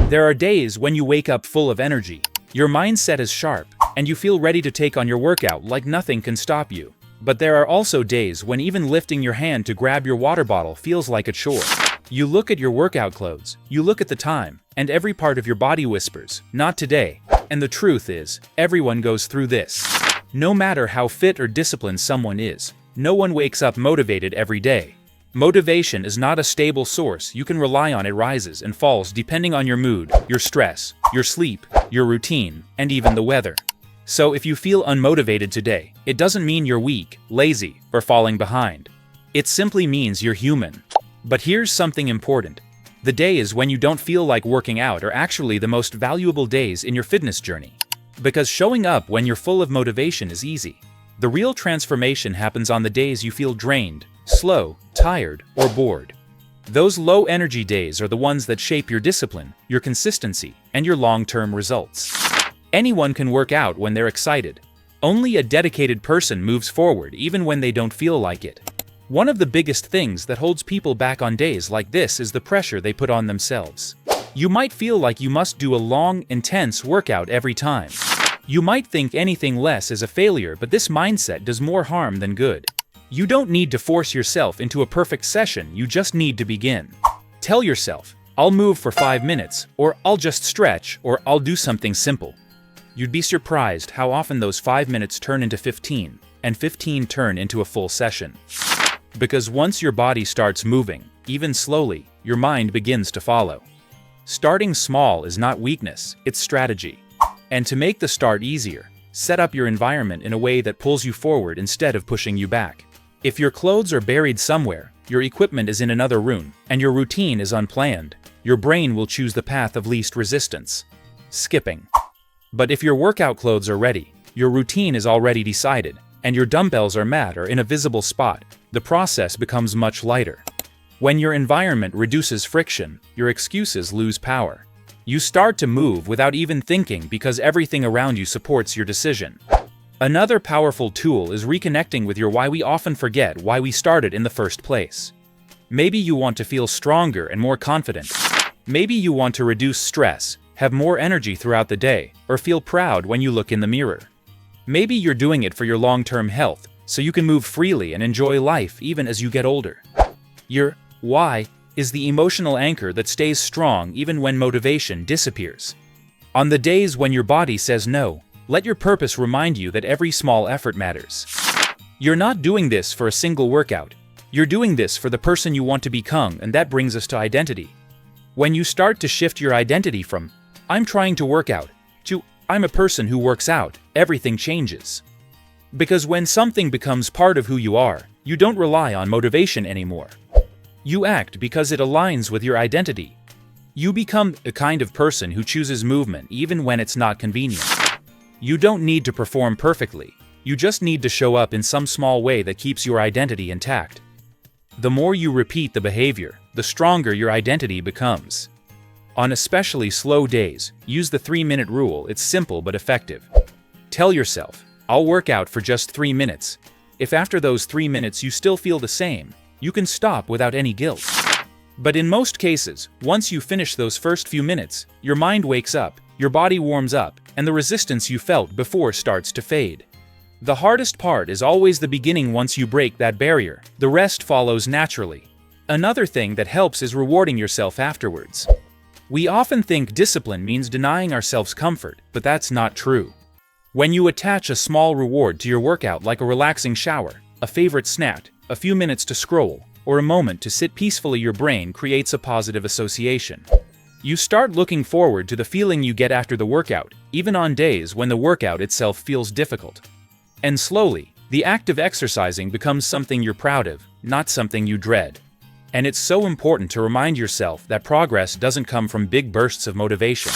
There are days when you wake up full of energy, your mindset is sharp, and you feel ready to take on your workout like nothing can stop you. But there are also days when even lifting your hand to grab your water bottle feels like a chore. You look at your workout clothes, you look at the time, and every part of your body whispers, "Not today." And the truth is, everyone goes through this. No matter how fit or disciplined someone is, no one wakes up motivated every day. Motivation is not a stable source you can rely on. It rises and falls depending on your mood, your stress, your sleep, your routine, and even the weather. So if you feel unmotivated today, it doesn't mean you're weak, lazy, or falling behind. It simply means you're human. But here's something important. The days when you don't feel like working out are actually the most valuable days in your fitness journey. Because showing up when you're full of motivation is easy. The real transformation happens on the days you feel drained, slow, tired, or bored. Those low-energy days are the ones that shape your discipline, your consistency, and your long-term results. Anyone can work out when they're excited. Only a dedicated person moves forward even when they don't feel like it. One of the biggest things that holds people back on days like this is the pressure they put on themselves. You might feel like you must do a long, intense workout every time. You might think anything less is a failure, but this mindset does more harm than good. You don't need to force yourself into a perfect session, you just need to begin. Tell yourself, "I'll move for 5 minutes," or "I'll just stretch," or "I'll do something simple." You'd be surprised how often those 5 minutes turn into 15, and 15 turn into a full session. Because once your body starts moving, even slowly, your mind begins to follow. Starting small is not weakness, it's strategy. And to make the start easier, set up your environment in a way that pulls you forward instead of pushing you back. If your clothes are buried somewhere, your equipment is in another room, and your routine is unplanned, your brain will choose the path of least resistance: skipping. But if your workout clothes are ready, your routine is already decided, and your dumbbells are mat or in a visible spot, the process becomes much lighter. When your environment reduces friction, your excuses lose power. You start to move without even thinking because everything around you supports your decision. Another powerful tool is reconnecting with your why. We often forget why we started in the first place. Maybe you want to feel stronger and more confident. Maybe you want to reduce stress, have more energy throughout the day, or feel proud when you look in the mirror. Maybe you're doing it for your long-term health, so you can move freely and enjoy life even as you get older. Your why is the emotional anchor that stays strong even when motivation disappears. On the days when your body says no, let your purpose remind you that every small effort matters. You're not doing this for a single workout. You're doing this for the person you want to become, and that brings us to identity. When you start to shift your identity from "I'm trying to work out" to "I'm a person who works out," everything changes. Because when something becomes part of who you are, you don't rely on motivation anymore. You act because it aligns with your identity. You become a kind of person who chooses movement even when it's not convenient. You don't need to perform perfectly. You just need to show up in some small way that keeps your identity intact. The more you repeat the behavior, the stronger your identity becomes. On especially slow days, use the 3-minute rule. It's simple but effective. Tell yourself, "I'll work out for just 3 minutes." If after those 3 minutes you still feel the same, you can stop without any guilt. But in most cases, once you finish those first few minutes, your mind wakes up, your body warms up, and the resistance you felt before starts to fade. The hardest part is always the beginning. Once you break that barrier, the rest follows naturally. Another thing that helps is rewarding yourself afterwards. We often think discipline means denying ourselves comfort, but that's not true. When you attach a small reward to your workout, like a relaxing shower, a favorite snack, a few minutes to scroll, or a moment to sit peacefully, your brain creates a positive association. You start looking forward to the feeling you get after the workout, even on days when the workout itself feels difficult. And slowly, the act of exercising becomes something you're proud of, not something you dread. And it's so important to remind yourself that progress doesn't come from big bursts of motivation.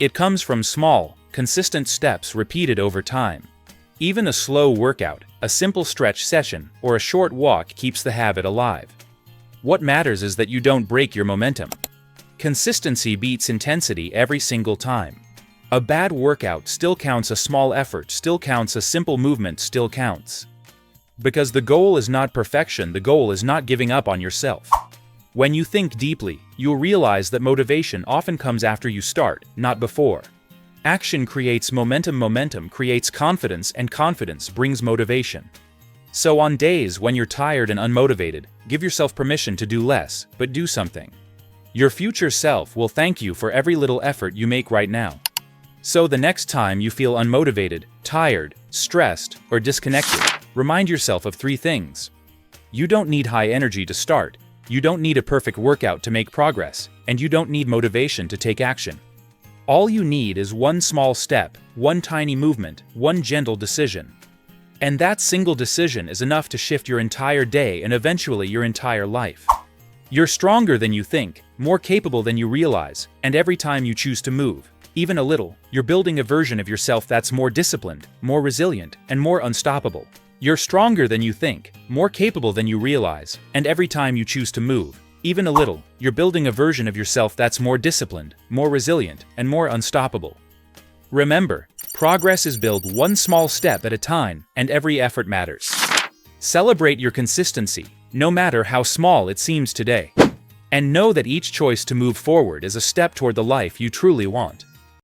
It comes from small, consistent steps repeated over time. Even a slow workout, a simple stretch session, or a short walk keeps the habit alive. What matters is that you don't break your momentum. Consistency beats intensity every single time. A bad workout still counts, a small effort still counts, a simple movement still counts. Because the goal is not perfection, the goal is not giving up on yourself. When you think deeply, you'll realize that motivation often comes after you start, not before. Action creates momentum, momentum creates confidence, and confidence brings motivation. So on days when you're tired and unmotivated, give yourself permission to do less, but do something. Your future self will thank you for every little effort you make right now. So the next time you feel unmotivated, tired, stressed, or disconnected, remind yourself of 3 things. You don't need high energy to start, you don't need a perfect workout to make progress, and you don't need motivation to take action. All you need is one small step, one tiny movement, one gentle decision. And that single decision is enough to shift your entire day and eventually your entire life. You're stronger than you think, more capable than you realize, and every time you choose to move, even a little, you're building a version of yourself that's more disciplined, more resilient, and more unstoppable. You're stronger than you think, more capable than you realize, and every time you choose to move, even a little, you're building a version of yourself that's more disciplined, more resilient, and more unstoppable. Remember, progress is built one small step at a time, and every effort matters. Celebrate your consistency, no matter how small it seems today. And know that each choice to move forward is a step toward the life you truly want.